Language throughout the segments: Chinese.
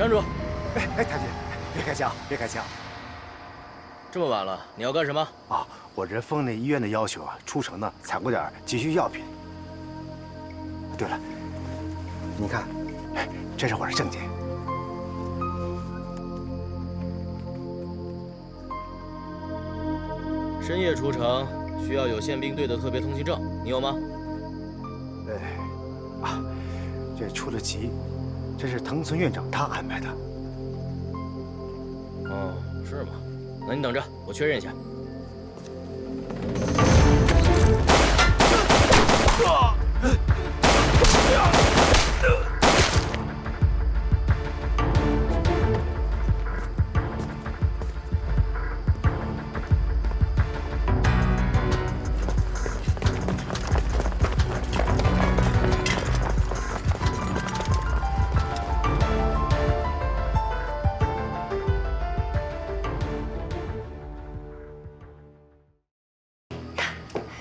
站住！哎，太君，别开枪，别开枪！这么晚了，你要干什么？啊，我这奉那医院的要求啊，出城呢采购点急需药品。对了，你看，这是我的证件。深夜出城需要有宪兵队的特别通行证，你有吗？这出了急，这是藤村院长他安排的。哦，是吗？那你等着，我确认一下。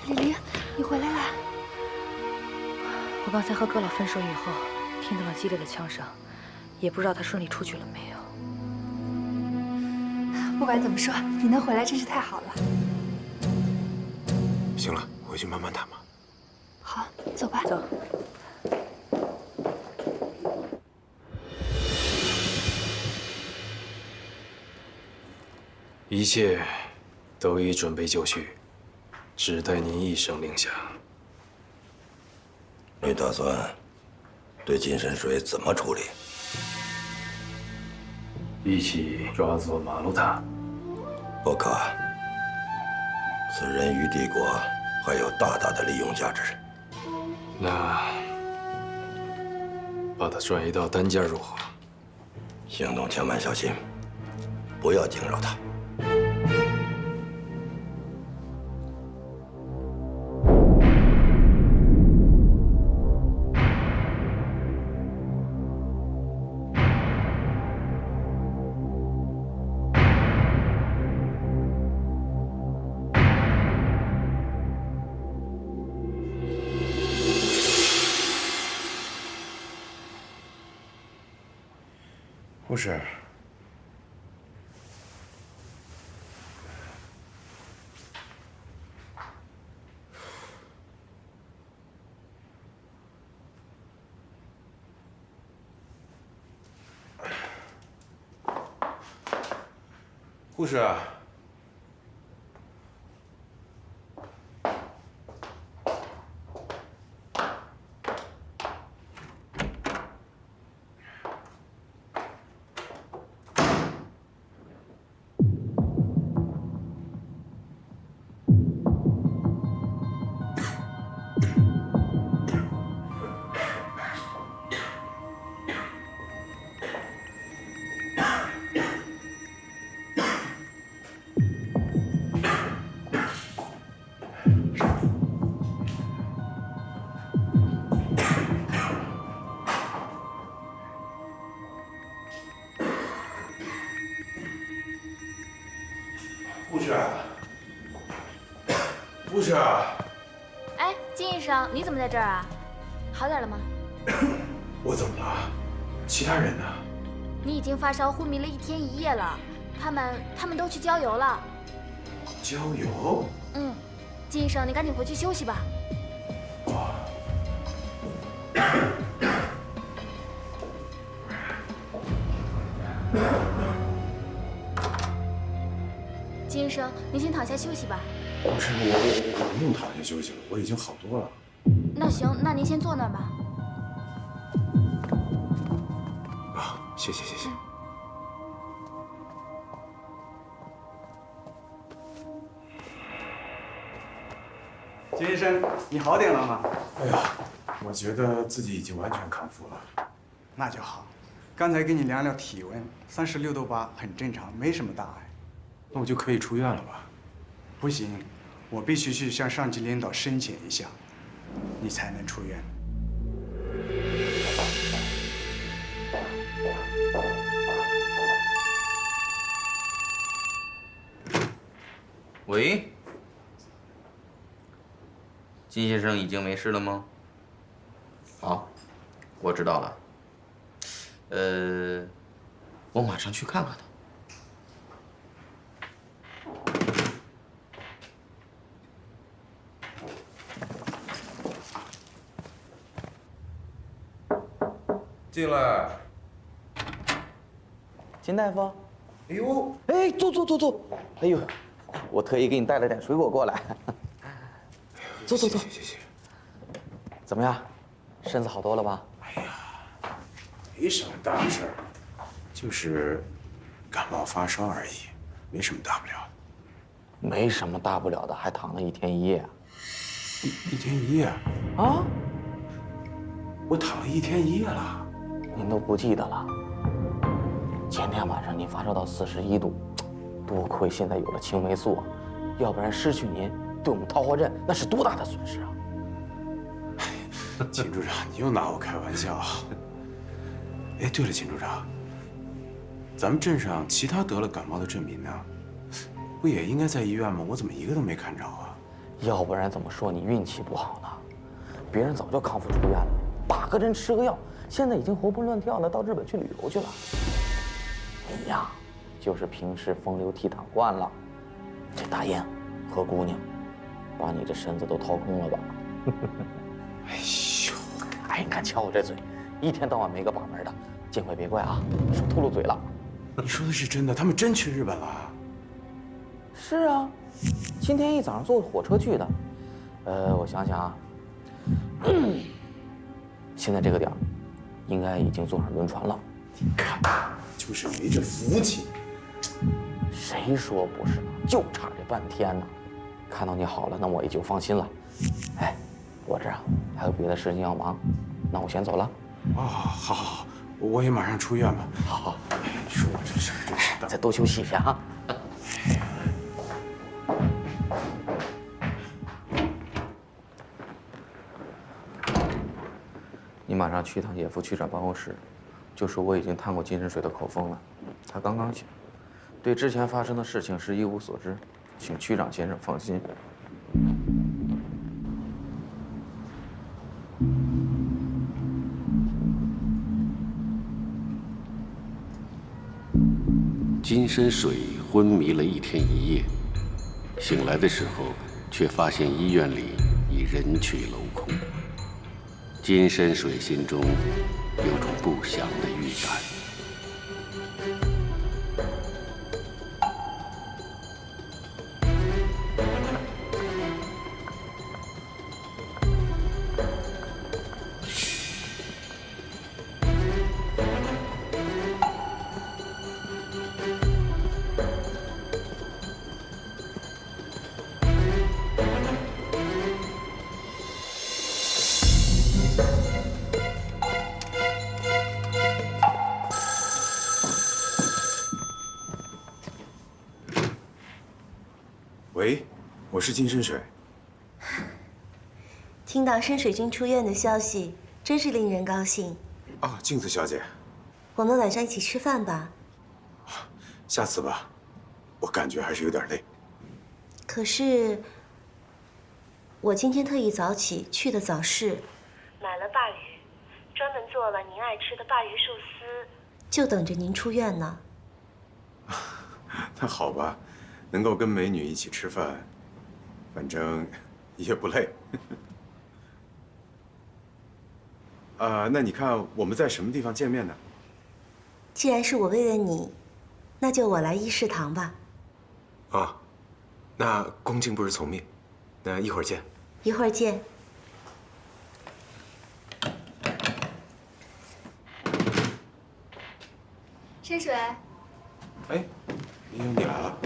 李黎，你回来啦！我刚才和葛老分手以后，听到了激烈的枪声，也不知道他顺利出去了没有。不管怎么说，你能回来真是太好了。行了，回去慢慢谈吧。好，走吧。走。一切都已准备就绪，只待您一声令下。你打算对金神水怎么处理？一起抓做马路塔。不可，此人于帝国还有大大的利用价值。那把他转移到丹家如何？行动千万小心，不要惊扰他。护士，护士，护士，护士。哎，金医生，你怎么在这儿啊？好点了吗？我怎么了？其他人呢？你已经发烧昏迷了1天1夜了，他们都去郊游了。郊游？嗯，金医生，你赶紧回去休息吧。金医生，您先躺下休息吧。不是我不用躺下休息了，我已经好多了。那行，那您先坐那儿吧。啊，谢谢。金医生，你好点了吗？哎呀，我觉得自己已经完全康复了。那就好。刚才给你量了体温，36度8，很正常，没什么大碍。那我就可以出院了吧？不行，我必须去向上级领导申请一下，你才能出院。喂，金先生已经没事了吗？好，我知道了。我马上去看看他。进来。金大夫，哎呦，哎，坐。哎呦，我特意给你带了点水果过来。坐。谢。怎么样，身子好多了吧？哎呀，没什么大事儿，就是感冒发烧而已，没什么大不了的。没什么大不了的，还躺了1天1夜。一天一夜？啊？我躺了1天1夜了。您都不记得了？前天晚上您发烧到41度，多亏现在有了青霉素啊，要不然失去您，对我们桃花镇那是多大的损失啊！秦处长，你又拿我开玩笑。哎，对了，秦处长，咱们镇上其他得了感冒的镇民呢，不也应该在医院吗？我怎么一个都没看着啊？要不然怎么说你运气不好呢？别人早就康复出院了，打个针吃个药，现在已经活蹦乱跳的到日本去旅游去了。你呀，就是平时风流倜傥惯了，这大雁和姑娘，把你这身子都掏空了吧？哎呦，哎，你看瞧我这嘴，一天到晚没个把门的，见怪别怪啊，说秃噜嘴了。你说的是真的？他们真去日本了？是啊，今天一早上坐火车去的。我想想啊，现在这个点儿，应该已经坐上轮船了。你看，就是没这福气。谁说不是呢？就差这半天呢。看到你好了，那我也就放心了。哎，我这啊还有别的事情要忙，那我先走了。哦，好，我也马上出院吧。好，哎，你说我这事儿真是的。再多休息一下啊。你马上去一趟野副区长办公室，就说我已经探过金神水的口风了，他刚刚醒，对之前发生的事情是一无所知，请区长先生放心。金深水昏迷了1天1夜，醒来的时候，却发现医院里已人去楼空。金深水心中有种不祥的预感。喂，我是金深水。听到深水君出院的消息，真是令人高兴。哦，镜子小姐，我们晚上一起吃饭吧。下次吧，我感觉还是有点累。可是，我今天特意早起去的早市，买了鲅鱼，专门做了您爱吃的鲅鱼寿司，就等着您出院呢。那好吧。能够跟美女一起吃饭，反正也不累。那你看我们在什么地方见面呢？既然是我为了你，那就我来医食堂吧。啊，那恭敬不如从命，那一会儿见。一会儿见。深水，哎，你来了。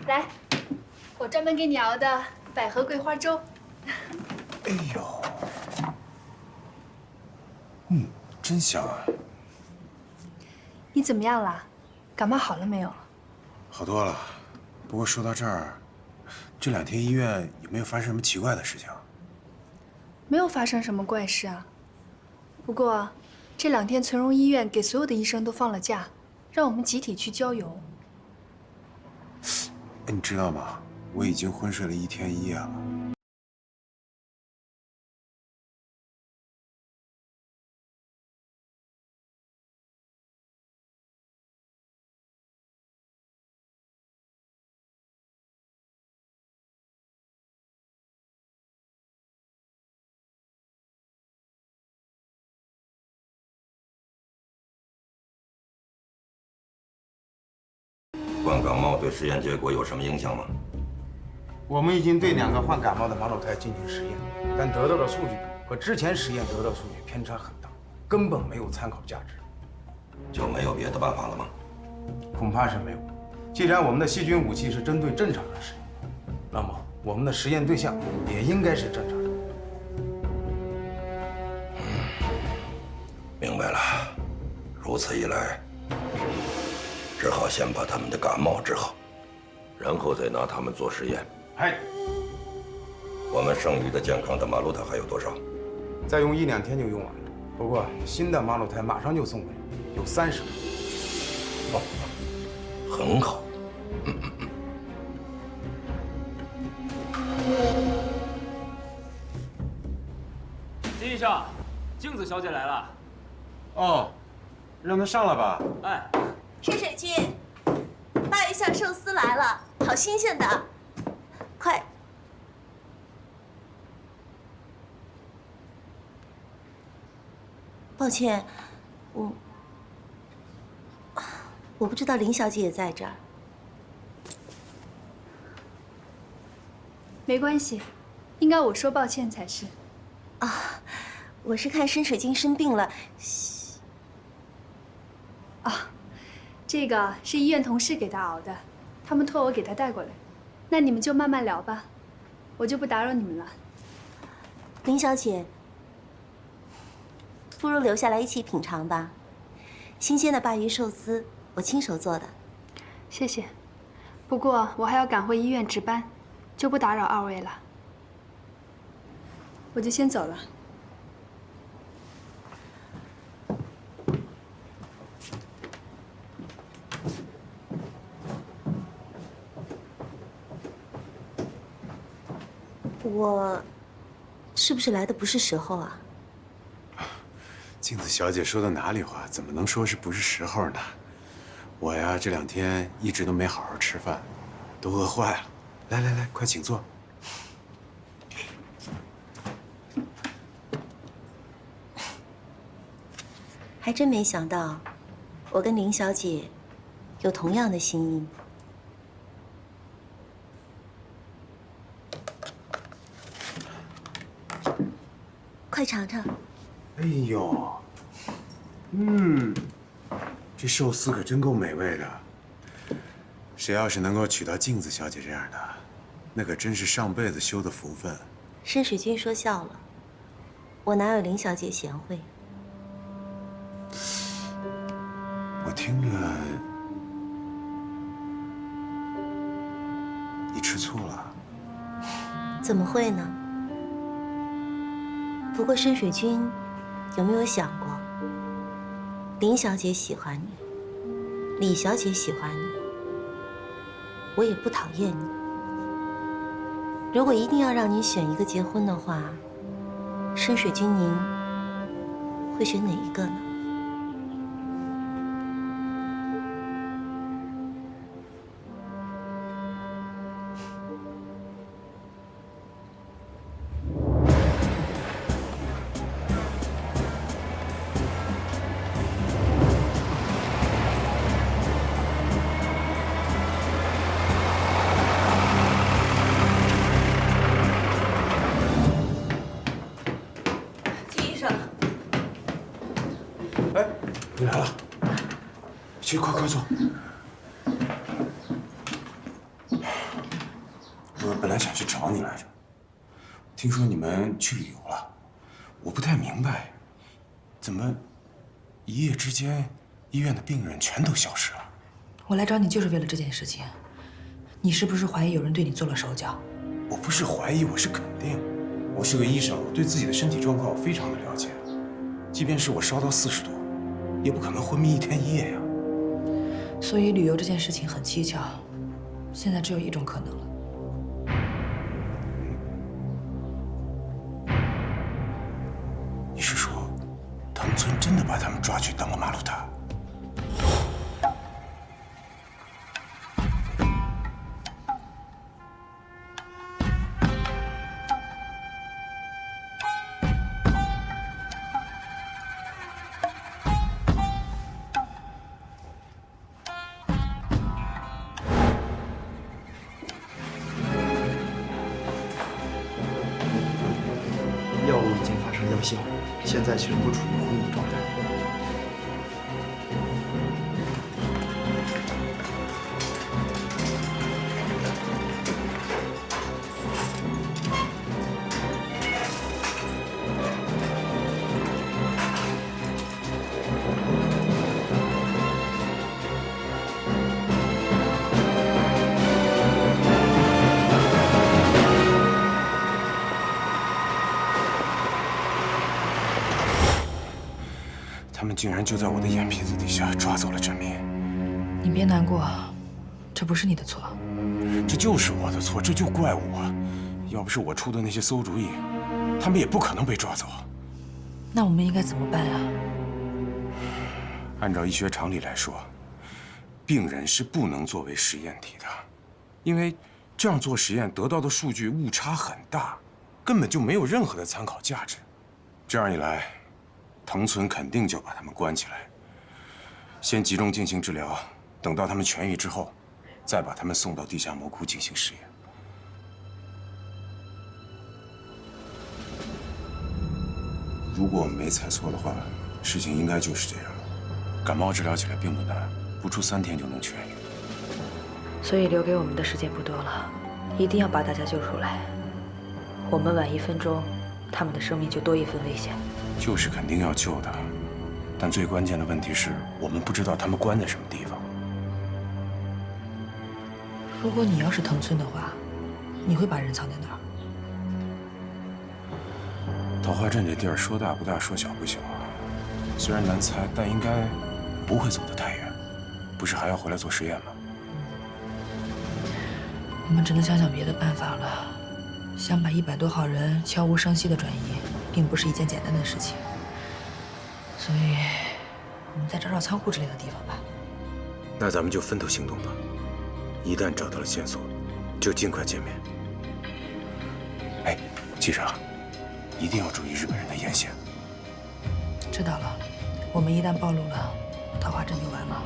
来，我专门给你熬的百合桂花粥。哎呦，真香啊！你怎么样了？感冒好了没有？好多了，不过说到这儿，这2天医院有没有发生什么奇怪的事情？没有发生什么怪事啊。不过，这2天存荣医院给所有的医生都放了假，让我们集体去郊游。你知道吗？我已经昏睡了1天1夜了。患感冒对实验结果有什么影响吗？我们已经对2个患感冒的马鲁胎进行实验，但得到的数据和之前实验得到的数据偏差很大，根本没有参考价值。就没有别的办法了吗？恐怕是没有。既然我们的细菌武器是针对正常人使用，那么我们的实验对象也应该是正常人。明白了。如此一来，只好先把他们的感冒治好，然后再拿他们做实验。嗨，我们剩余的健康的马路胎还有多少？再用1、2天就用完了。不过新的马鲁胎马上就送来，有30个。哦，很好。金医生，镜子小姐来了。哦，让她上来吧。哎，深水君，鲅鱼馅寿司来了，好新鲜的，快！抱歉，我不知道林小姐也在这儿。没关系，应该我说抱歉才是。啊，我是看深水君生病了。啊，这个是医院同事给他熬的，他们托我给他带过来。那你们就慢慢聊吧，我就不打扰你们了。林小姐，不如留下来一起品尝吧。新鲜的鲅鱼寿司，我亲手做的。谢谢，不过我还要赶回医院值班，就不打扰2位了。我就先走了。我是不是来的不是时候啊？镜子小姐说的哪里话？怎么能说是不是时候呢？我呀，这2天一直都没好好吃饭，都饿坏了。来来来，快请坐。还真没想到，我跟林小姐有同样的心意。快尝尝。哎呦，这寿司可真够美味的。谁要是能够娶到镜子小姐这样的，那可真是上辈子修的福分。深水君说笑了，我哪有林小姐贤惠？我听着，你吃醋了？怎么会呢？不过深水君有没有想过，林小姐喜欢你，李小姐喜欢你，我也不讨厌你。如果一定要让你选一个结婚的话，深水君您会选哪一个呢？你来了，去，快坐。我本来想去找你来着，听说你们去旅游了，我不太明白，怎么一夜之间医院的病人全都消失了？我来找你就是为了这件事情。你是不是怀疑有人对你做了手脚？我不是怀疑，我是肯定。我是个医生，我对自己的身体状况非常的了解。即便是我烧到40度，也不可能昏迷1天1夜呀。所以旅游这件事情很蹊跷，现在只有一种可能了。你是说，藤村真的把他们抓去当了马路塔？性现在其实不处于昏迷状态。他们竟然就在我的眼皮子底下抓走了郑明。你别难过，这不是你的错。这就是我的错，这就怪我。要不是我出的那些馊主意，他们也不可能被抓走。那我们应该怎么办啊？按照医学常理来说，病人是不能作为实验体的，因为这样做实验得到的数据误差很大，根本就没有任何的参考价值。这样一来，藤村肯定就把他们关起来，先集中进行治疗，等到他们痊愈之后，再把他们送到地下魔窟进行实验。如果我们没猜错的话，事情应该就是这样。感冒治疗起来并不难，不出3天就能痊愈。所以留给我们的时间不多了，一定要把大家救出来。我们晚1分钟，他们的生命就多1分危险。救是肯定要救的，但最关键的问题是我们不知道他们关在什么地方。如果你要是藤村的话，你会把人藏在哪儿？桃花镇这地儿说大不大，说小不小，虽然难猜，但应该不会走得太远。不是还要回来做实验吗？我们只能想想别的办法了。想把100多号人悄无声息地转移，并不是一件简单的事情。所以，我们再找找仓库之类的地方吧。那咱们就分头行动吧。一旦找到了线索，就尽快见面。哎，记着啊，一定要注意日本人的眼线。知道了，我们一旦暴露了，桃花镇就完了。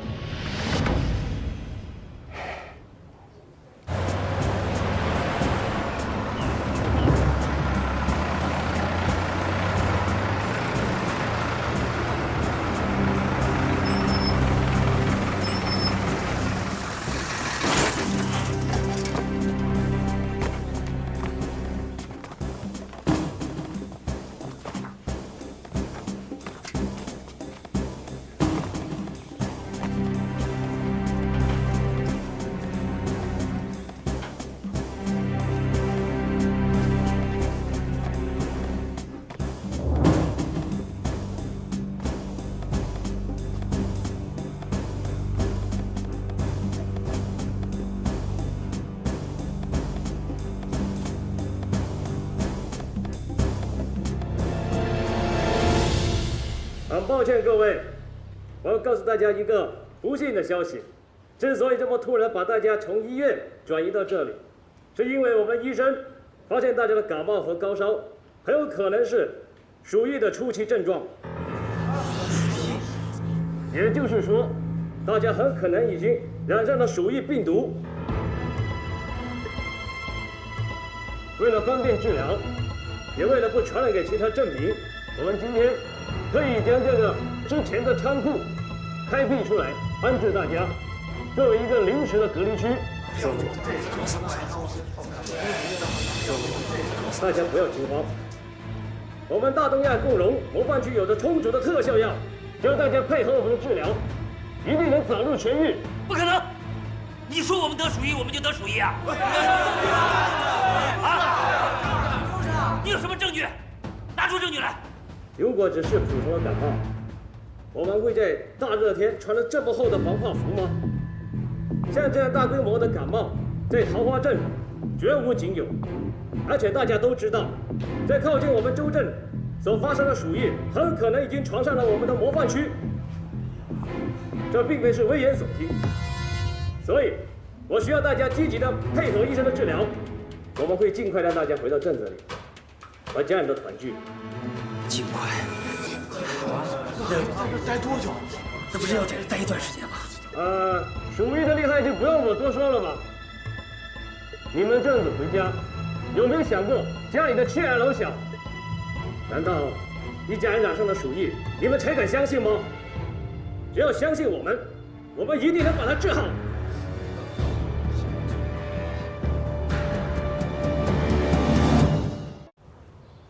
很抱歉，各位，我要告诉大家一个不幸的消息。之所以这么突然把大家从医院转移到这里，是因为我们医生发现大家的感冒和高烧很有可能是鼠疫的初期症状。也就是说，大家很可能已经染上了鼠疫病毒。为了方便治疗，也为了不传染给其他镇民，我们今天特意将这个之前的仓库开辟出来，安置大家，作为一个临时的隔离区。大家不要惊慌，我们大东亚共荣模范区有着充足的特效药，只要大家配合我们的治疗，一定能早日痊愈。不可能！你说我们得鼠疫，我们就得鼠疫啊？啊！你有什么证据？拿出证据来！如果只是普通的感冒，我们会在大热天穿了这么厚的防化服吗？像这样大规模的感冒，在桃花镇绝无仅有，而且大家都知道，在靠近我们州镇所发生的鼠疫，很可能已经传上了我们的模范区。这并非是危言耸听，所以我需要大家积极的配合医生的治疗，我们会尽快让大家回到镇子里，和家人的团聚。尽快。待多久？那不是要在这待一段时间吗？鼠疫的厉害就不用我多说了吧。你们这次回家，有没有想过家里的缺儿老小？难道一家人染上了鼠疫，你们才敢相信吗？只要相信我们，我们一定能把它治好。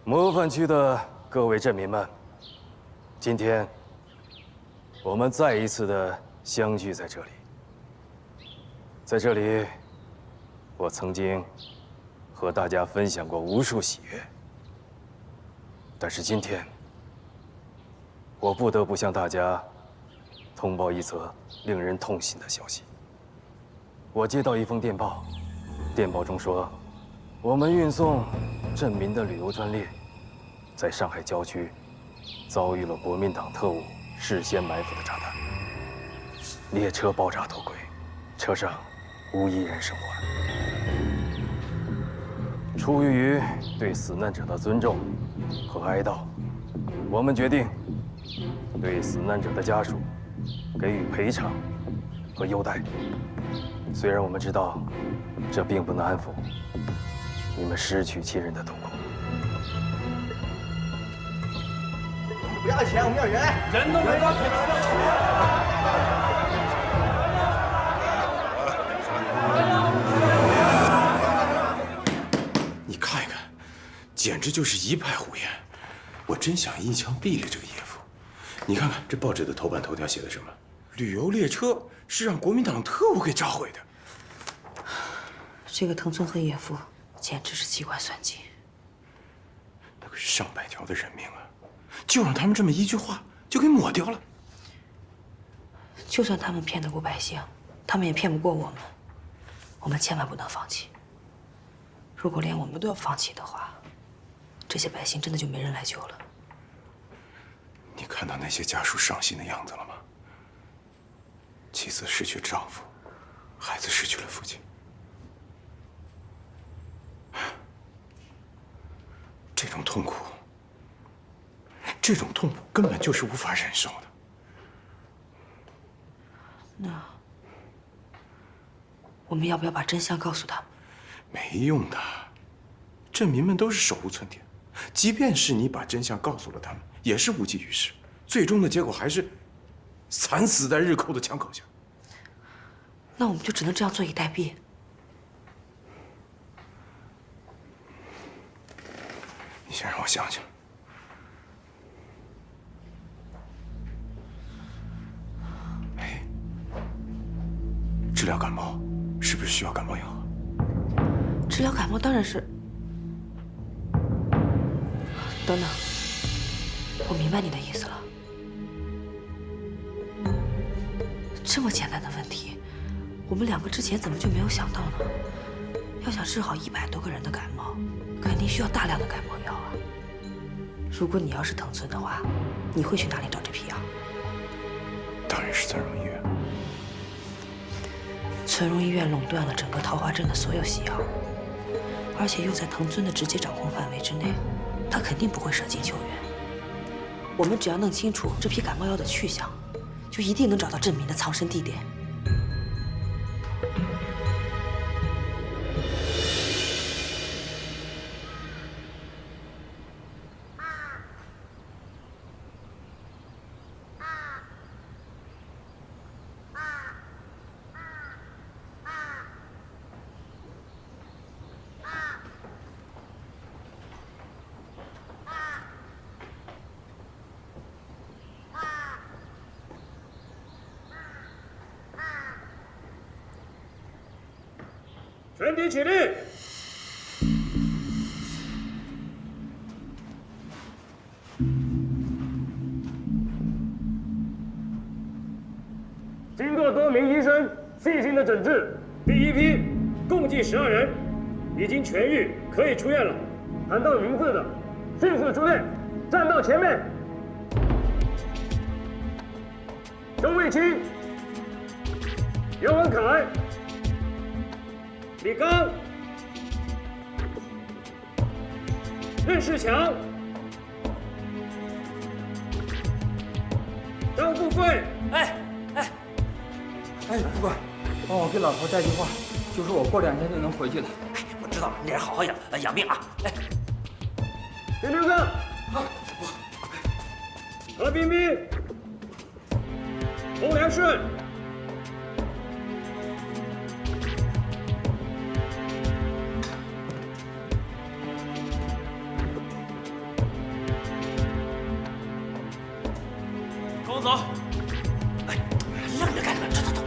模范区的各位镇民们，今天我们再一次的相聚在这里。在这里，我曾经和大家分享过无数喜悦，但是今天，我不得不向大家通报一则令人痛心的消息。我接到一封电报，电报中说，我们运送镇民的旅游专列，在上海郊区遭遇了国民党特务事先埋伏的炸弹，列车爆炸脱轨，车上无一人生还。出于对死难者的尊重和哀悼，我们决定对死难者的家属给予赔偿和优待。虽然我们知道这并不能安抚你们失去亲人的痛苦。不要钱，我们要人，人都没了。你看一看，简直就是一派胡言。我真想一枪毙了这个叶夫。你看看这报纸的头版头条写的什么？旅游列车是让国民党特务给炸毁的。这个藤村和野夫简直是机关算尽。那可是上百条的人命啊，就让他们这么一句话就给抹掉了。就算他们骗得过百姓，他们也骗不过我们。我们千万不能放弃。如果连我们都要放弃的话，这些百姓真的就没人来救了。你看到那些家属伤心的样子了吗？妻子失去丈夫，孩子失去了父亲。这种痛苦，这种痛苦根本就是无法忍受的。那我们要不要把真相告诉他们？没用的，镇民们都是手无寸铁，即便是你把真相告诉了他们，也是无济于事，最终的结果还是惨死在日寇的枪口下。那我们就只能这样坐以待毙。你先让我想想。哎，治疗感冒是不是需要感冒药啊？治疗感冒当然是……等等，我明白你的意思了。这么简单的问题，我们两个之前怎么就没有想到呢？要想治好100多个人的感冒，肯定需要大量的感冒药啊。如果你要是藤村的话，你会去哪里找这批药？当然是村荣医院。村荣医院垄断了整个桃花镇的所有西药，而且又在藤村的直接掌控范围之内，他肯定不会舍近求远。我们只要弄清楚这批感冒药的去向，就一定能找到镇民的藏身地点。全体起立！经过多名医生细心的诊治，第一批共计12人已经痊愈，可以出院了。喊到名字的，迅速出列，站到前面。周卫清、尤文凯、李刚、任世强、张富贵。副官，帮我给老头带句话，就说我过2天就能回去了。我知道了，你得好好养病啊！第6个，何冰冰、洪良顺。 跟我走。哎，愣着干什么？走走走。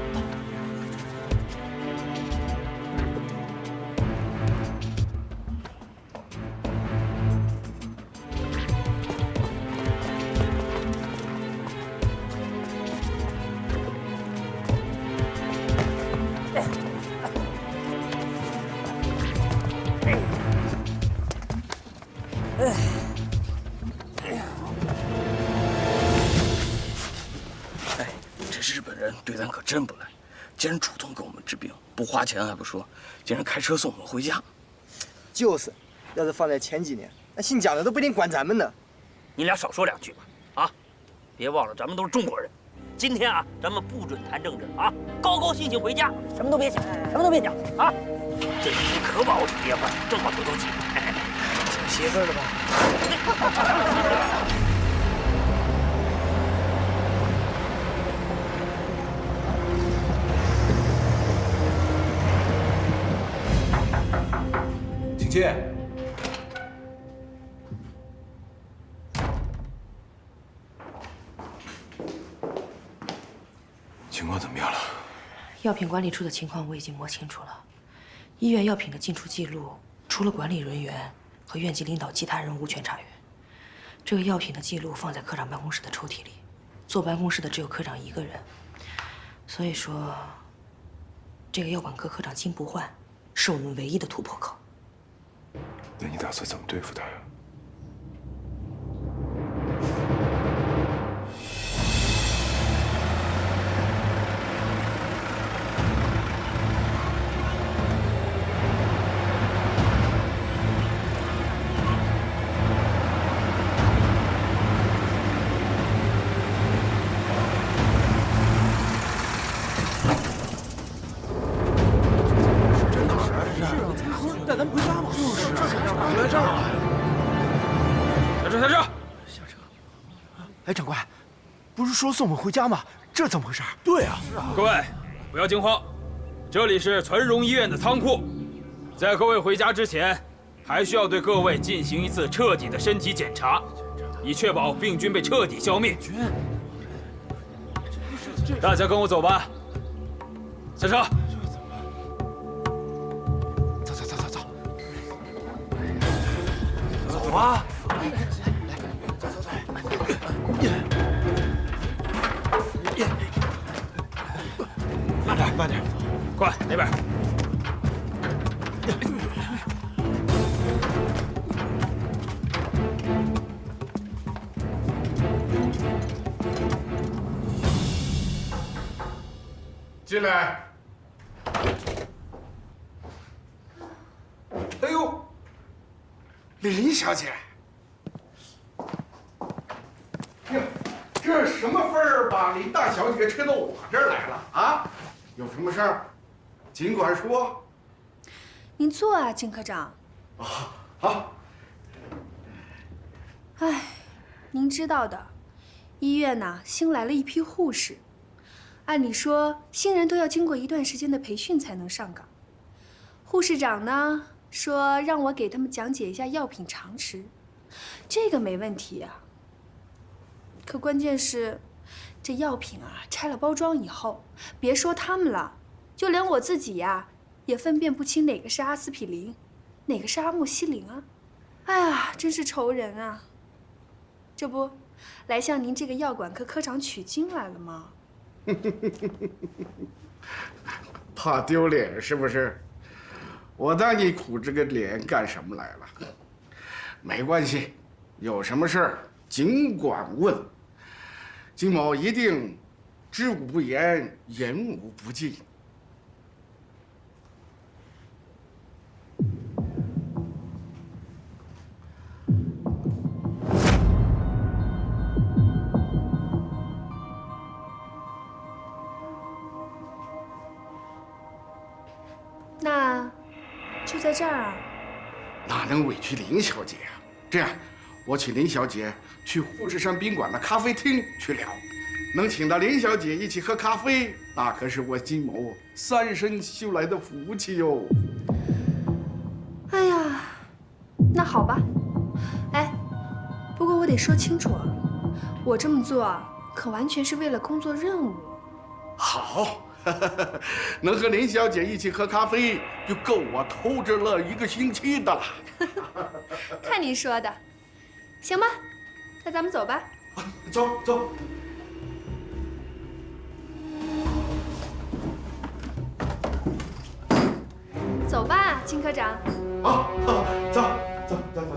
日本人对咱可真不赖，竟然主动给我们治病，不花钱还不说，竟然开车送我们回家。就是，要是放在前几年，那姓蒋的都不一定管咱们呢。你俩少说两句吧，啊！别忘了咱们都是中国人。今天啊，咱们不准谈政治啊，高高兴兴回家，什么都别想，什么都别讲啊！这几天可把我给憋坏了，正好透透气。想媳妇了吧？请进。情况怎么样了？药品管理处的情况我已经摸清楚了。医院药品的进出记录，除了管理人员和院级领导，其他人无权查阅。这个药品的记录放在科长办公室的抽屉里，坐办公室的只有科长一个人。所以说，这个药管科科长金不换，是我们唯一的突破口。那你打算怎么对付他呀？带咱们回家吗？就是，回来这儿了。下车，下车，下车。哎，长官，不是说送我们回家吗？这怎么回事？对啊，各位不要惊慌，这里是存荣医院的仓库，在各位回家之前，还需要对各位进行一次彻底的身体检查，以确保病菌被彻底消灭。大家跟我走吧，下车。 走啊！慢点，慢点，快那边。进来。哎呦！ 林小姐，哟，这什么风儿把林大小姐吹到我这儿来了啊？有什么事儿，尽管说。您坐啊，金科长。啊，好。哎，您知道的，医院呐新来了一批护士，按理说新人都要经过一段时间的培训才能上岗。护士长呢？ 说让我给他们讲解一下药品常识，这个没问题呀。可关键是，这药品啊拆了包装以后，别说他们了，就连我自己呀，也分辨不清哪个是阿司匹林，哪个是阿莫西林啊！哎呀，真是愁人啊！这不，来向您这个药管科科长取经来了吗？怕丢脸是不是？ 我当你苦这个脸干什么来了？没关系，有什么事儿尽管问。金某一定知无不言，言无不尽。那。 就在这儿啊？哪能委屈林小姐啊？这样，我请林小姐去富士山宾馆的咖啡厅去聊。能请到林小姐一起喝咖啡，那可是我金某3生修来的福气哟。哎呀，那好吧。哎，不过我得说清楚啊，我这么做啊，可完全是为了工作任务。好，能和林小姐一起喝咖啡，就够我偷着乐1个星期的了。看你说的，行吧，那咱们走吧。走走。走吧，金科长。好，走走走走。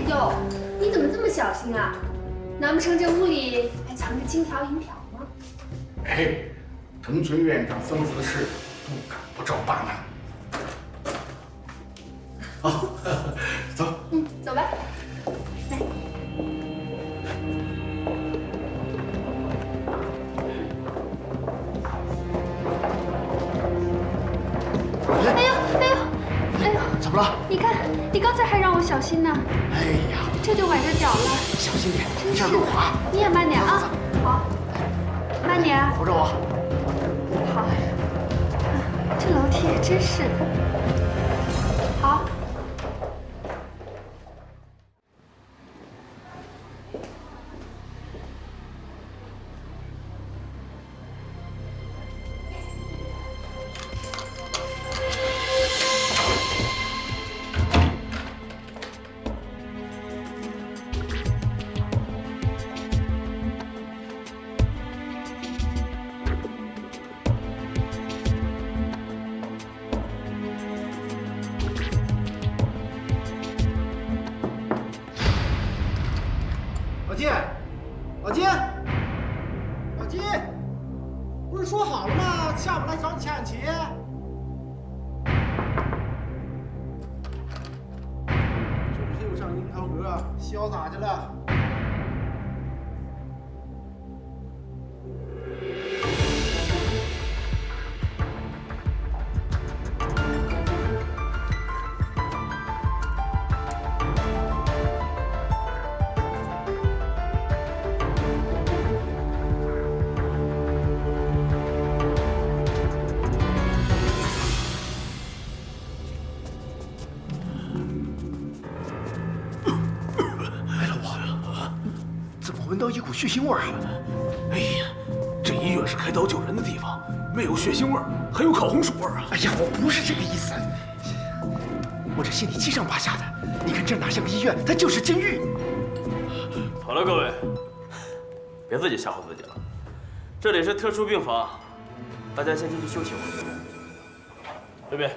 哟，你怎么这么小心啊？难不成这屋里还藏着金条银条吗？哎，藤村院长吩咐的事，不敢不照办呢。好，走。走吧。来。哎呦，哎呦，哎呦！怎么了？你看，你刚才还让我小心呢。哎呀，这就崴着脚了。小心点，这儿路滑。你也慢点啊。好，慢点。扶着我。好。这楼梯也真是的。好。老金，老金，不是说好了吗？下午来找你下象棋。这是又上樱桃阁，潇洒去了。闻到一股血腥味儿啊！哎呀，这医院是开刀救人的地方，没有血腥味儿，还有烤红薯味儿啊！哎呀，我不是这个意思，我这心里七上八下的。你看这哪像个医院，它就是监狱。好了，各位，别自己吓唬自己了。这里是特殊病房，大家先进去休息会儿。这边。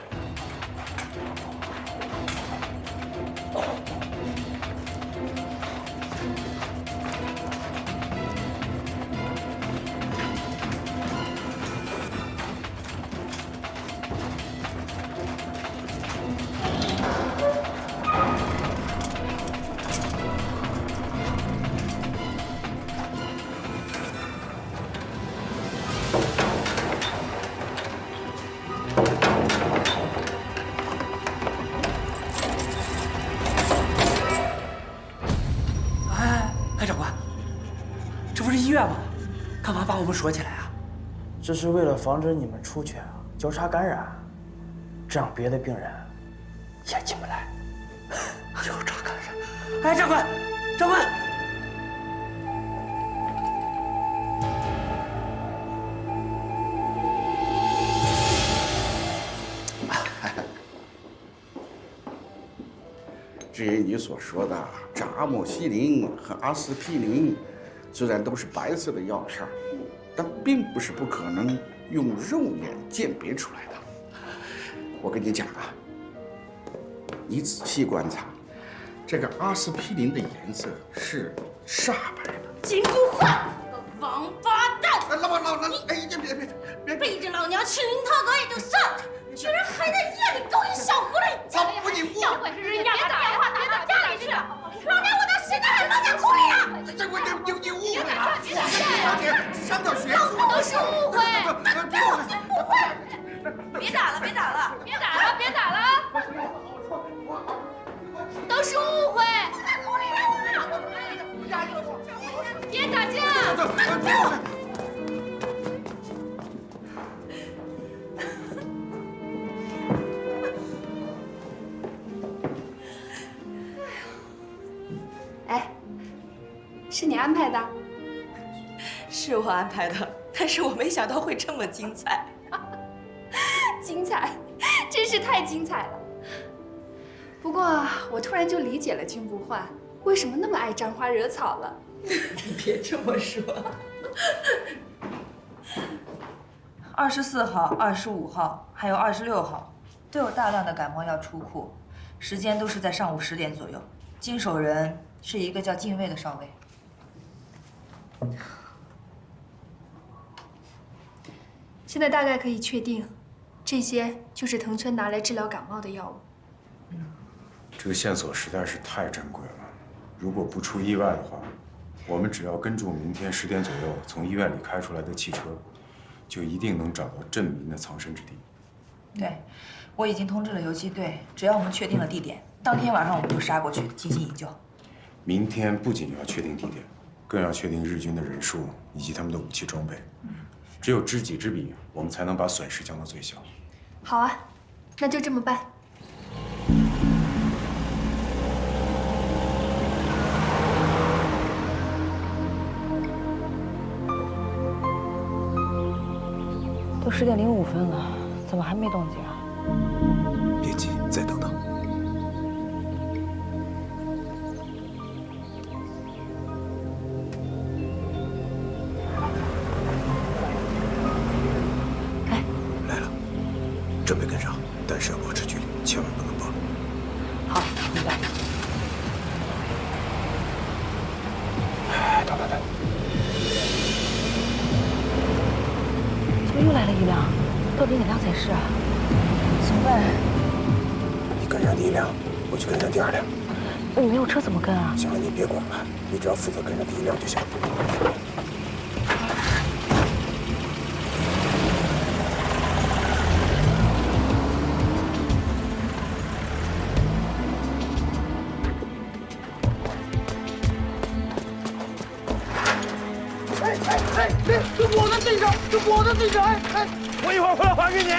哎，长官，这不是医院吗？干嘛把我们锁起来啊？这是为了防止你们出去交叉感染，这样别的病人也进不来。交叉感染？哎，长官，长官！至于你所说的这阿莫西林和阿司匹林，虽然都是白色的药片，但并不是不可能用肉眼鉴别出来的。我跟你讲啊，你仔细观察，这个阿司匹林的颜色是煞白的。金不换，王八蛋！老哎，别背着老娘去灵堂阁也就算了，居然还在夜里勾引小狐狸！要不是人家把电话打到家里去，老娘我到现在还蒙在鼓里呢！你误会了！是你安排的？是我安排的，但是我没想到会这么精彩。精彩，真是太精彩了。不过我突然就理解了君不换为什么那么爱沾花惹草了。你别这么说。24号、25号还有26号都有大量的感冒药出库，时间都是在上午10点左右。经手人是一个叫禁卫的少尉。现在大概可以确定，这些就是藤村拿来治疗感冒的药物。这个线索实在是太珍贵了，如果不出意外的话，我们只要跟住明天10点左右从医院里开出来的汽车，就一定能找到镇民的藏身之地。对，我已经通知了游击队，只要我们确定了地点，当天晚上我们就杀过去进行营救。明天不仅要确定地点，更要确定日军的人数以及他们的武器装备。只有知己知彼，我们才能把损失降到最小。好啊，那就这么办。都10点05分了，怎么还没动静啊？别急，再等等。来了，准备跟上，但是要保持距离，千万不能暴露。好，明白。等。怎么又来了一辆？到底哪辆才是啊？怎么办？你跟上第1辆，我去跟上第2辆。你没有车怎么跟啊？行了，你别管了，你只要负责跟上第1辆就行。这我的对手，这我的对手！哎，我一会儿回来还给你。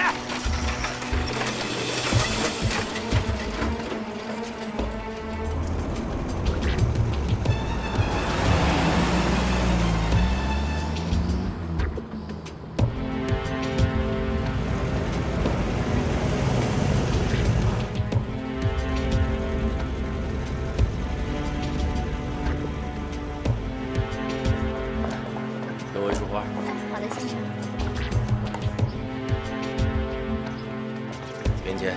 给我一束花。好的，先生。给你钱。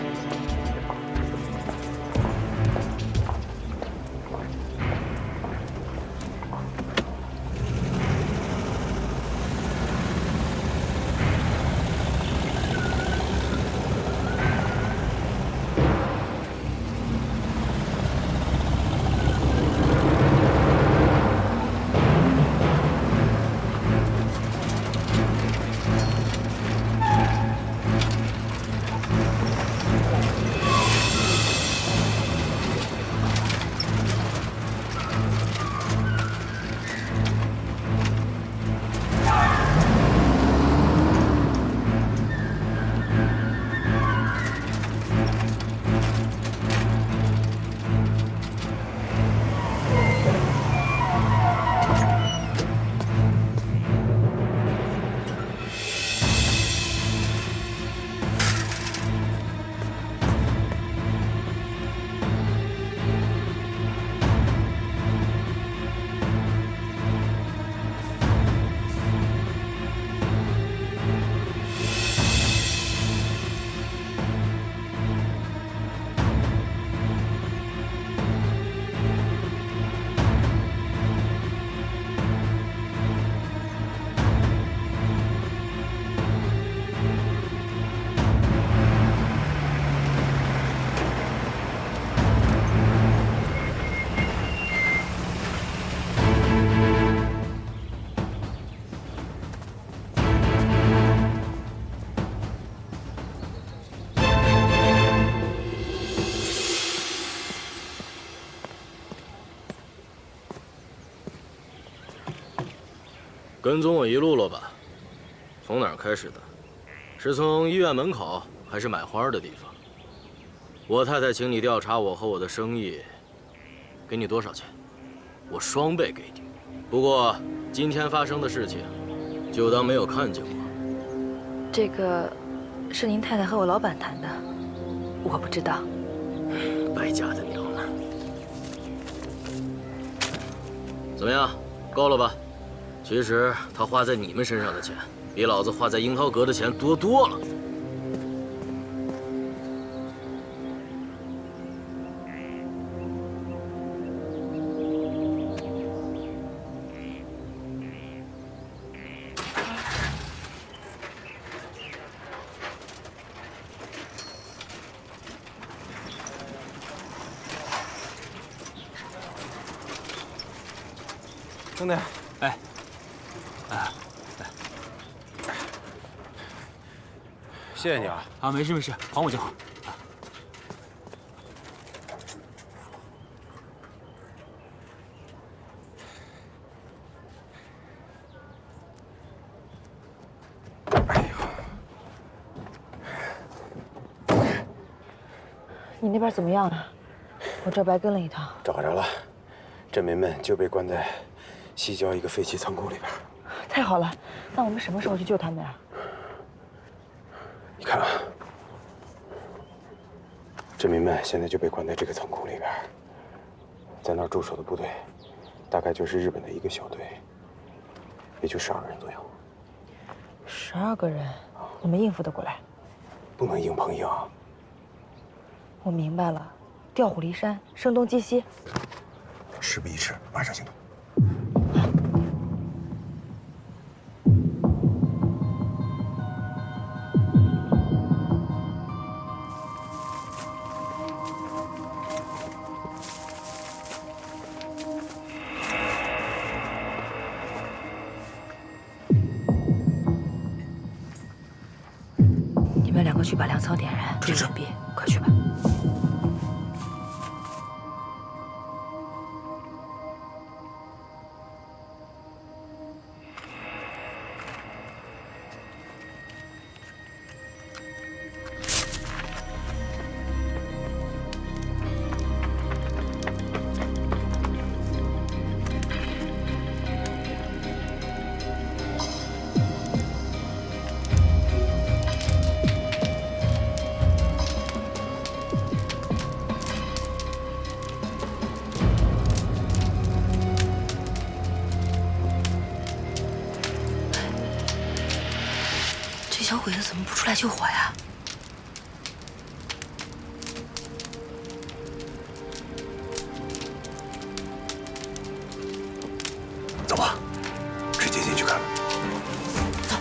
跟踪我一路了吧？从哪儿开始的？是从医院门口，还是买花的地方？我太太请你调查我和我的生意，给你多少钱？我双倍给你。不过今天发生的事情，就当没有看见过。这个是您太太和我老板谈的，我不知道。败家的娘们儿。怎么样，够了吧？其实他花在你们身上的钱，比老子花在樱桃阁的钱多多了。兄弟，哎，谢谢你啊！啊，没事没事，还我就好。你那边怎么样了？我这白跟了一趟。找着了，镇民们就被关在西郊一个废弃仓库里边。太好了，那我们什么时候去救他们呀？你看啊，镇民们现在就被关在这个仓库里边，在那儿驻守的部队，大概就是日本的一个小队，也就12个人左右。12个人，我们应付得过来？不能硬碰硬。我明白了，调虎离山，声东击西。事不宜迟，马上行动。你们2个去把粮仓点燃，注意隐蔽，快去吧。这小鬼子怎么不出来救火呀？走吧，直接进去看。走。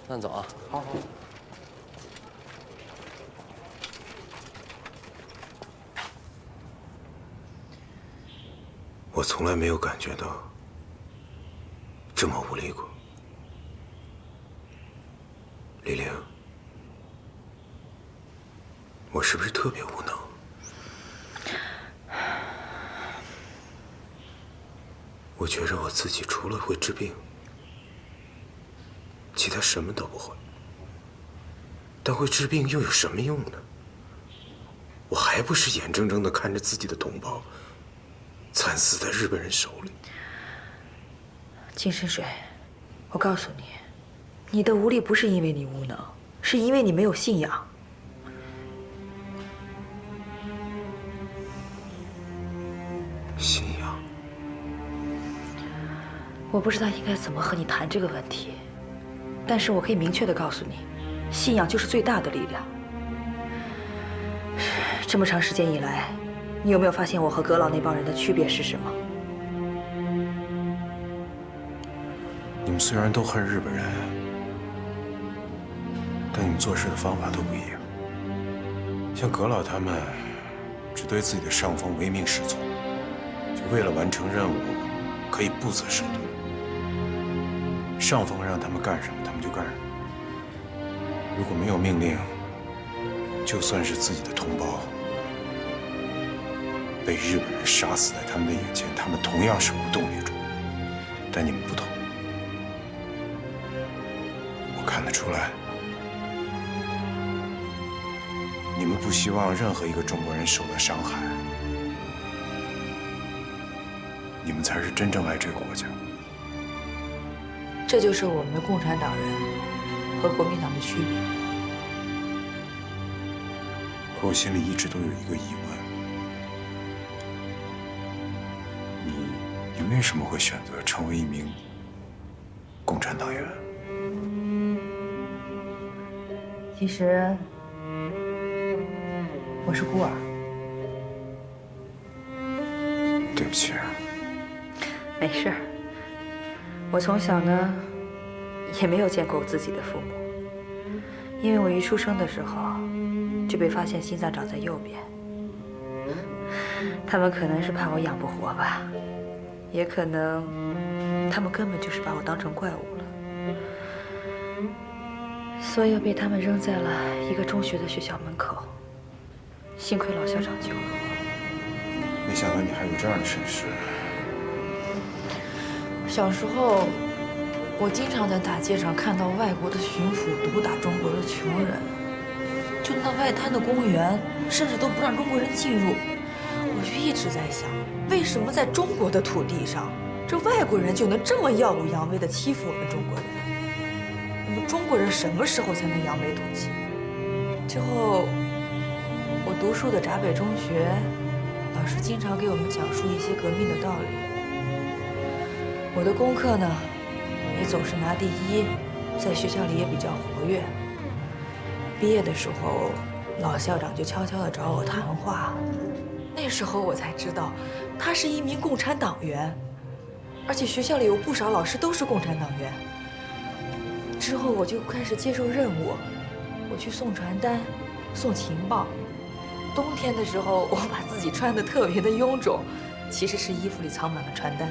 慢走啊！好好。我从来没有感觉到这么无力过，李玲，我是不是特别无能？我觉着我自己除了会治病，其他什么都不会。但会治病又有什么用呢？我还不是眼睁睁地看着自己的同胞惨死在日本人手里。金深水，我告诉你，你的无力不是因为你无能，是因为你没有信仰。信仰？我不知道应该怎么和你谈这个问题，但是我可以明确地告诉你，信仰就是最大的力量。这么长时间以来，你有没有发现我和阁老那帮人的区别是什么？你们虽然都恨日本人，但你们做事的方法都不一样。像阁老他们，只对自己的上峰唯命是从，就为了完成任务，可以不择手段。上峰让他们干什么，他们就干什么。如果没有命令，就算是自己的同胞被日本人杀死在他们的眼前，他们同样是无动于衷。但你们不同，我看得出来，你们不希望任何一个中国人受到伤害。你们才是真正爱这个国家。这就是我们共产党人和国民党的区别。可我心里一直都有一个疑问：你为什么会选择成为一名共产党员？其实我是孤儿。对不起啊。没事儿。我从小呢，也没有见过我自己的父母，因为我一出生的时候就被发现心脏长在右边。他们可能是怕我养不活吧，也可能他们根本就是把我当成怪物了，所以我被他们扔在了一个中学的学校门口。幸亏老校长救了我。没想到你还有这样的身世。小时候，我经常在大街上看到外国的巡抚毒打中国的穷人，就那外滩的公园，甚至都不让中国人进入。我就一直在想，为什么在中国的土地上，这外国人就能这么耀武扬威地欺负我们中国人？我们中国人什么时候才能扬眉吐气？之后，我读书的闸北中学，老师经常给我们讲述一些革命的道理。我的功课呢，也总是拿第一，在学校里也比较活跃。毕业的时候，老校长就悄悄地找我谈话，那时候我才知道，他是一名共产党员，而且学校里有不少老师都是共产党员。之后我就开始接受任务，我去送传单，送情报。冬天的时候，我把自己穿得特别的臃肿，其实是衣服里藏满了传单。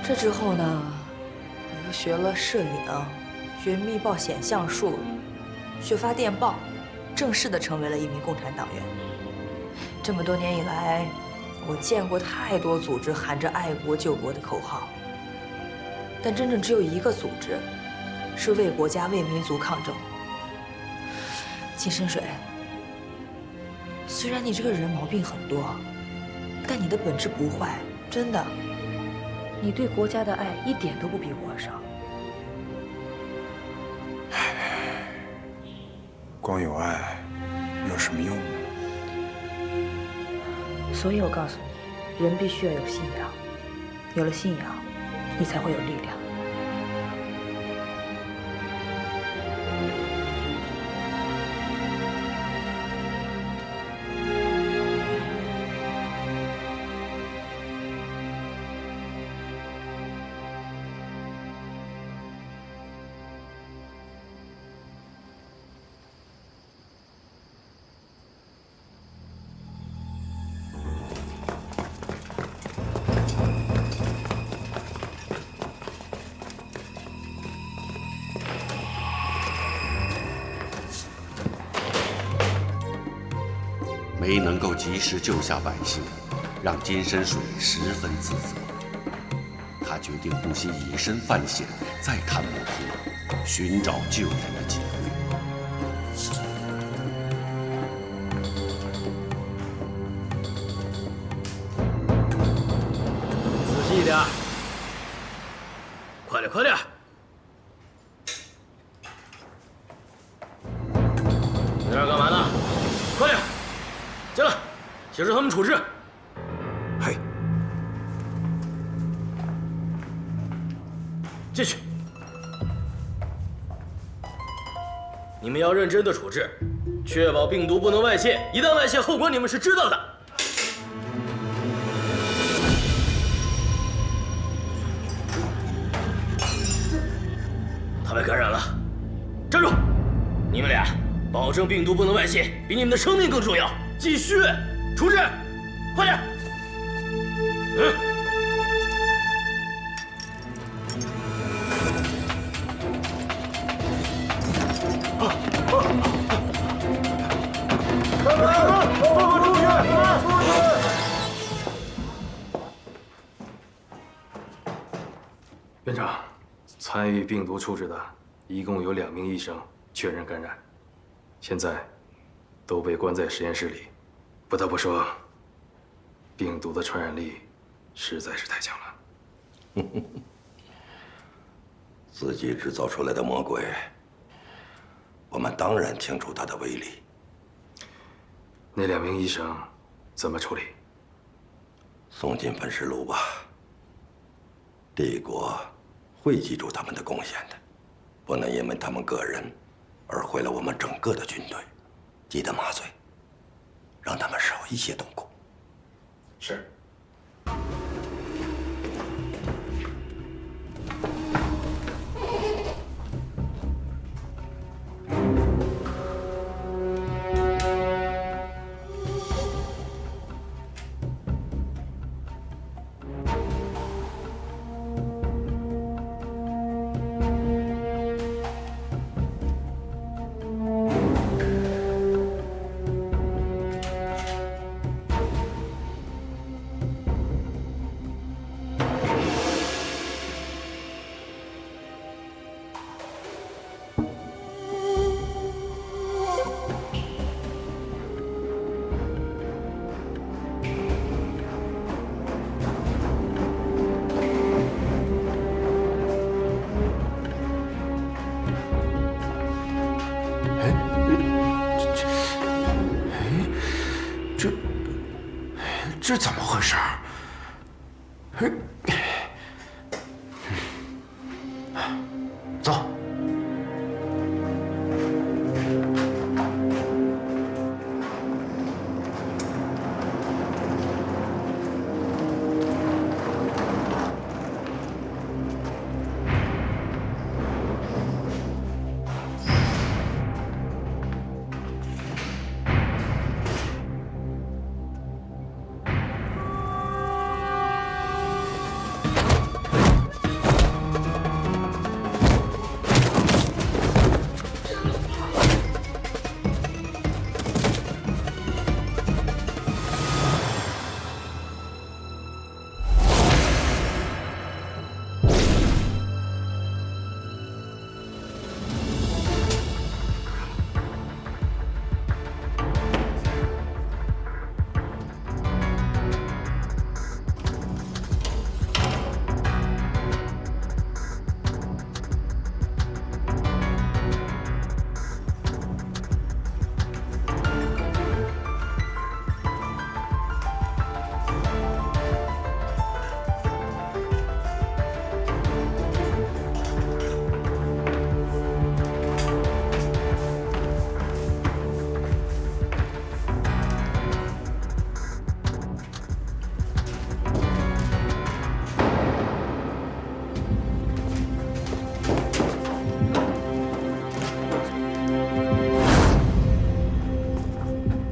这之后呢，我又学了摄影，学密报显像术，学发电报，正式的成为了一名共产党员。这么多年以来，我见过太多组织喊着爱国救国的口号，但真正只有一个组织，是为国家为民族抗争。金深水，虽然你这个人毛病很多，但你的本质不坏，真的。你对国家的爱一点都不比我少。光有爱有什么用呢？所以我告诉你，人必须要有信仰，有了信仰，你才会有力量。没能够及时救下百姓，让金深水十分自责。他决定不惜以身犯险，再探魔窟，寻找救人的机会。仔细一点，快点，快点！你在这儿干嘛呢？快点！进来，协助他们处置。嘿，进去。你们要认真的处置，确保病毒不能外泄。一旦外泄，后果你们是知道的。他被感染了，站住！你们俩保证病毒不能外泄，比你们的生命更重要。继续处置，快点！院长，参与病毒处置的一共有2名医生确认感染，现在都被关在实验室里。不得不说，病毒的传染力实在是太强了。自己制造出来的魔鬼，我们当然清楚它的威力。那2名医生怎么处理？送进焚尸炉吧。帝国会记住他们的贡献的，不能因为他们个人而毁了我们整个的军队。记得麻醉，让他们少一些痛苦。是。这怎么回事？走。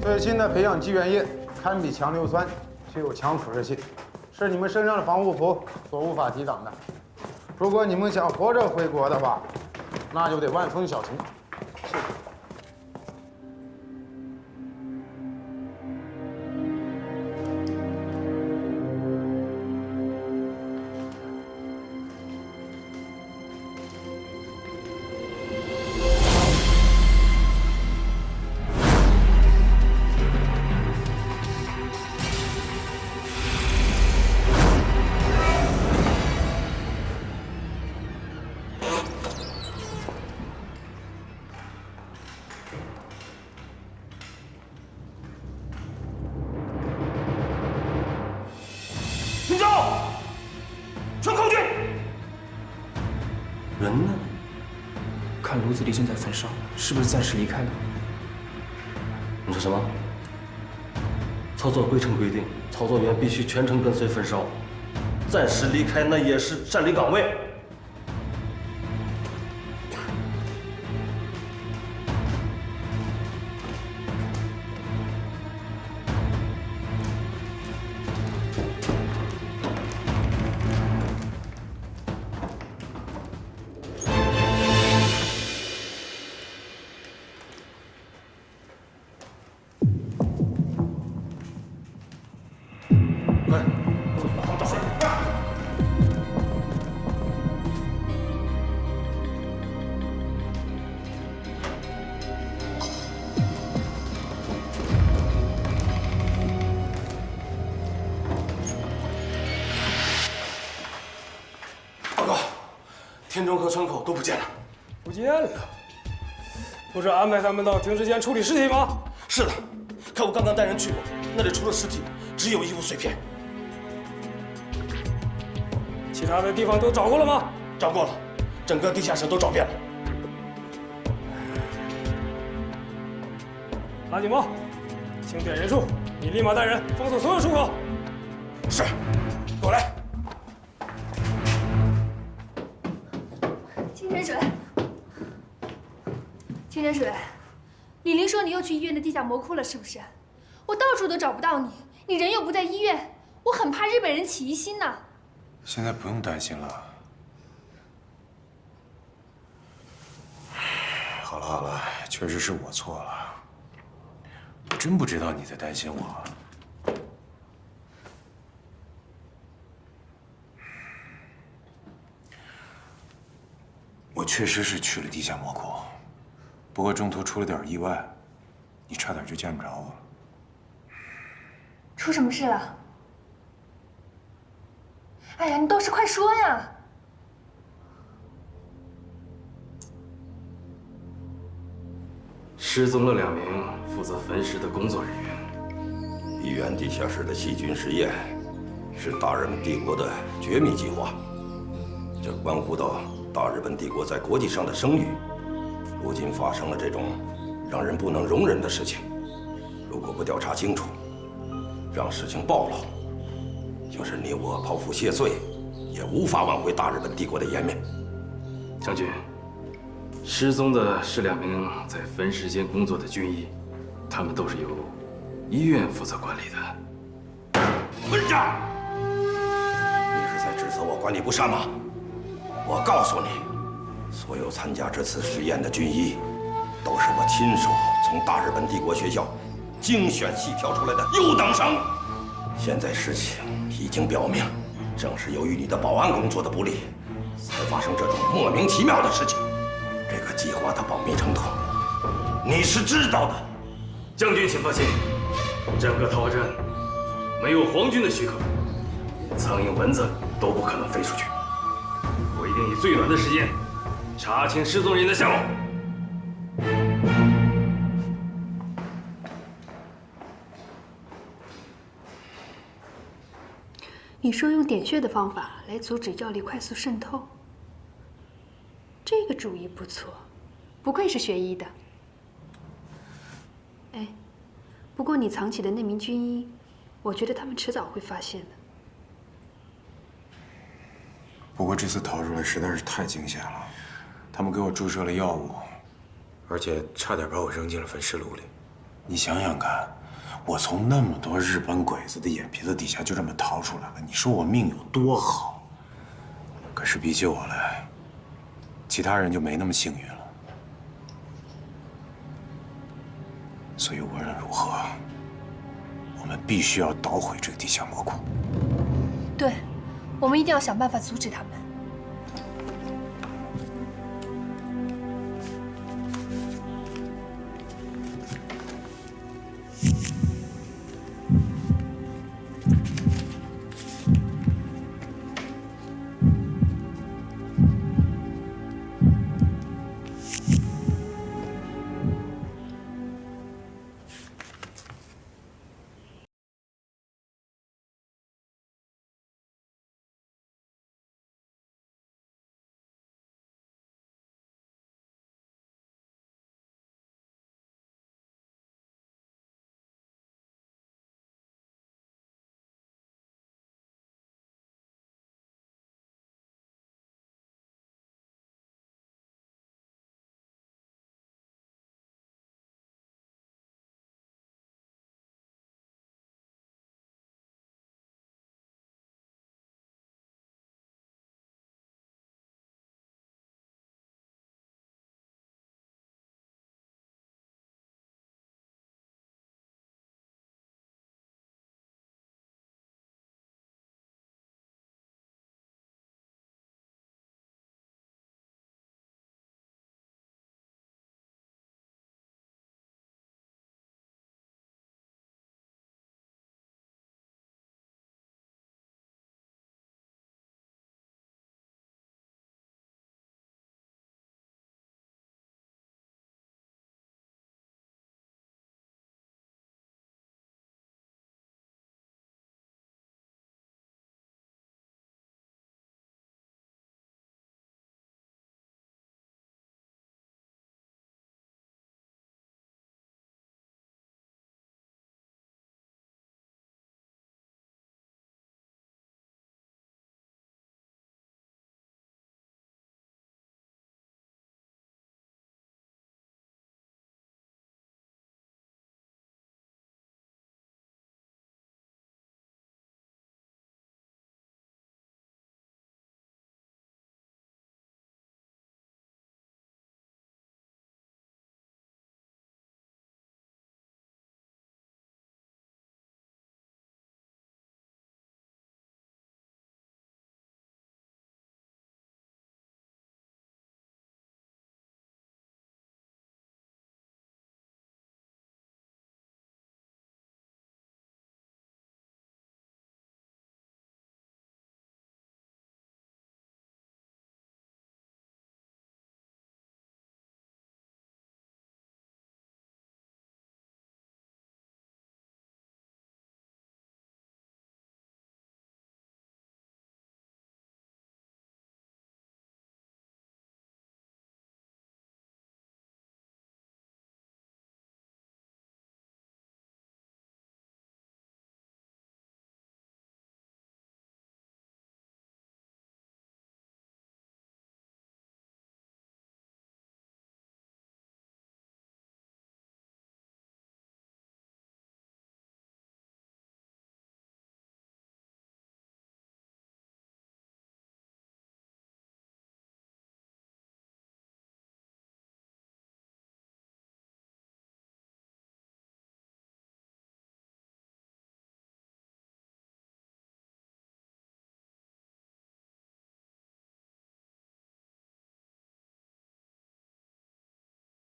最新的培养基原液堪比强硫酸，具有强腐蚀性，是你们身上的防护服所无法抵挡的。如果你们想活着回国的话，那就得万分小心。谢谢。听招！全靠近！人呢？看炉子里正在焚烧，是不是暂时离开了？你说什么？操作规程规定，操作员必须全程跟随焚烧，暂时离开那也是占领岗位。田中和川口都不见了，不见了，不是安排他们到停尸间处理尸体吗？是的，可我刚刚带人去过，那里除了尸体，只有衣物碎片。其他的地方都找过了吗？找过了，整个地下室都找遍了。拉警报，清点人数，你立马带人封锁所有出口。是，给我来。清真水，李玲说你又去医院的地下魔窟了，是不是？我到处都找不到你，你人又不在医院，我很怕日本人起疑心呢。现在不用担心了。好了好了，确实是我错了，我真不知道你在担心我。我确实是去了地下魔窟。不过中途出了点意外，你差点就见不着我了。出什么事了？哎呀，你倒是快说呀！失踪了2名负责焚尸的工作人员。医院地下室的细菌实验是大日本帝国的绝密计划，这关乎到大日本帝国在国际上的声誉。如今发生了这种让人不能容忍的事情，如果不调查清楚，让事情暴露，就是你我剖腹谢罪，也无法挽回大日本帝国的颜面。将军，失踪的是2名在焚尸间工作的军医，他们都是由医院负责管理的。混账！你是在指责我管理不善吗？我告诉你。所有参加这次实验的军医，都是我亲手从大日本帝国学校精选细挑出来的优等生。现在事情已经表明，正是由于你的保安工作的不力，才发生这种莫名其妙的事情。这个计划的保密程度，你是知道的。将军，请放心，整个桃花镇没有皇军的许可，连苍蝇蚊子都不可能飞出去。我一定以最短的时间查清失踪人的下落。你说用点穴的方法来阻止药力快速渗透，这个主意不错，不愧是学医的。哎，不过你藏起的那名军医，我觉得他们迟早会发现的。不过这次逃出来实在是太惊险了，他们给我注射了药物，而且差点把我扔进了焚尸炉里。你想想看，我从那么多日本鬼子的眼皮子底下就这么逃出来了，你说我命有多好？可是比起我来，其他人就没那么幸运了。所以无论如何，我们必须要捣毁这个地下魔窟。对，我们一定要想办法阻止他们。